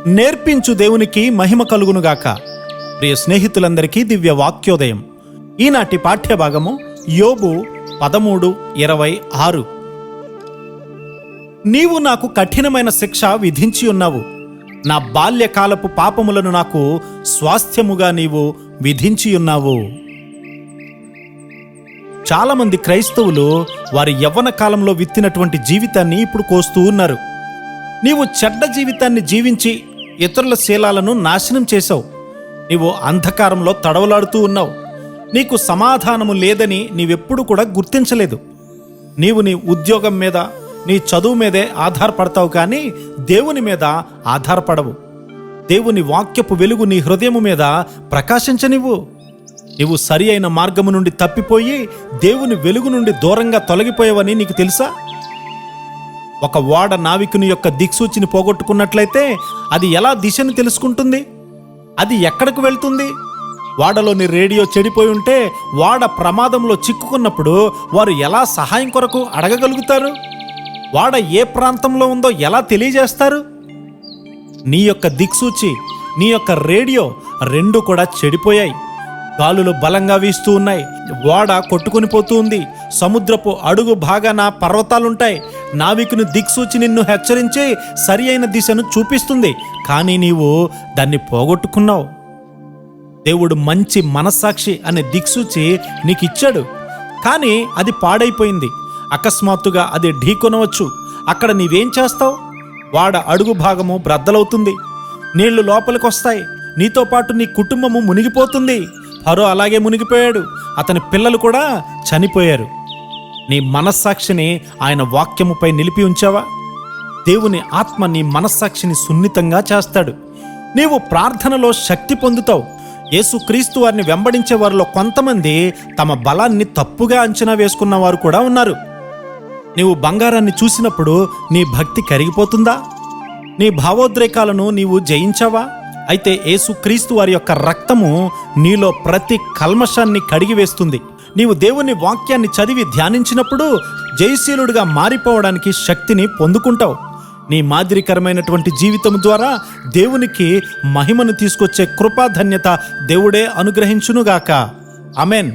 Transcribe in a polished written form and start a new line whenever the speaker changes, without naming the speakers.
నేర్పించు దేవునికి మహిమ కలుగునుగాక. ప్రియ స్నేహితులందరికీ దివ్య వాక్యోదయం. ఈనాటి పాఠ్యభాగము యోబు 13:26. నీవు నాకు కఠినమైన శిక్ష విధించి ఉన్నావు, నా బాల్యకాలపు పాపములను నాకు స్వాస్థ్యముగా నీవు విధించి ఉన్నావు. చాలామంది క్రైస్తవులు వారి యవ్వన కాలంలో విత్తినటువంటి జీవితాన్ని ఇప్పుడు కోస్తూ ఉన్నారు. నీవు చెడ్డ జీవితాన్ని జీవించి ఇతరుల శీలాలను నాశనం చేశావు. నీవు అంధకారంలో తడవలాడుతూ ఉన్నావు. నీకు సమాధానము లేదని నీవెప్పుడు కూడా గుర్తించలేదు. నీవు నీ ఉద్యోగం మీద, నీ చదువు మీదే ఆధారపడతావు, కానీ దేవుని మీద ఆధారపడవు. దేవుని వాక్యపు వెలుగు నీ హృదయము మీద ప్రకాశించనివ్వు. నీవు సరి అయిన మార్గము నుండి తప్పిపోయి దేవుని వెలుగు నుండి దూరంగా తొలగిపోయావని నీకు తెలుసా? ఒక ఓడ నావికుని యొక్క దిక్సూచిని పోగొట్టుకున్నట్లయితే అది ఎలా దిశను తెలుసుకుంటుంది? అది ఎక్కడికి వెళ్తుంది? ఓడలోని రేడియో చెడిపోయి ఉంటే ఓడ ప్రమాదంలో చిక్కుకున్నప్పుడు వారు ఎలా సహాయం కొరకు అడగగలుగుతారు? ఓడ ఏ ప్రాంతంలో ఉందో ఎలా తెలియజేస్తారు? నీ యొక్క దిక్సూచి, నీ యొక్క రేడియో రెండు కూడా చెడిపోయాయి. గాలులు బలంగా వీస్తూ ఉన్నాయి. ఓడ కొట్టుకుని పోతూ ఉంది. సముద్రపు అడుగు భాగాన పర్వతాలుంటాయి. నావికుని దిక్సూచి నిన్ను హెచ్చరించి సరి అయిన దిశను చూపిస్తుంది, కానీ నీవు దాన్ని పోగొట్టుకున్నావు. దేవుడు మంచి మనస్సాక్షి అనే దిక్సూచి నీకు ఇచ్చాడు, కానీ అది పాడైపోయింది. అకస్మాత్తుగా అది ఢీకొనవచ్చు. అక్కడ నీవేం చేస్తావు? ఓడ అడుగు భాగము బ్రద్దలవుతుంది. నీళ్లు లోపలికి వస్తాయి. నీతో పాటు నీ కుటుంబము మునిగిపోతుంది. ఫరో అలాగే మునిగిపోయాడు. అతని పిల్లలు కూడా చనిపోయారు. నీ మనస్సాక్షిని ఆయన వాక్యముపై నిలిపి ఉంచావా? దేవుని ఆత్మ నీ మనస్సాక్షిని సున్నితంగా చేస్తాడు. నీవు ప్రార్థనలో శక్తి పొందుతావు. యేసుక్రీస్తు వారిని వెంబడించే వారిలో కొంతమంది తమ బలాన్ని తప్పుగా అంచనా వేసుకున్న వారు కూడా ఉన్నారు. నీవు బంగారాన్ని చూసినప్పుడు నీ భక్తి కరిగిపోతుందా? నీ భావోద్రేకాలను నీవు జయించావా? అయితే యేసుక్రీస్తు వారి యొక్క రక్తము నీలో ప్రతి కల్మషాన్ని కడిగివేస్తుంది. నీవు దేవుని వాక్యాన్ని చదివి ధ్యానించినప్పుడు జయశీలుడిగా మారిపోవడానికి శక్తిని పొందుకుంటావు. నీ మాదిరికరమైనటువంటి జీవితం ద్వారా దేవునికి మహిమను తీసుకొచ్చే కృపాధన్యత దేవుడే అనుగ్రహించునుగాక. ఆమేన్.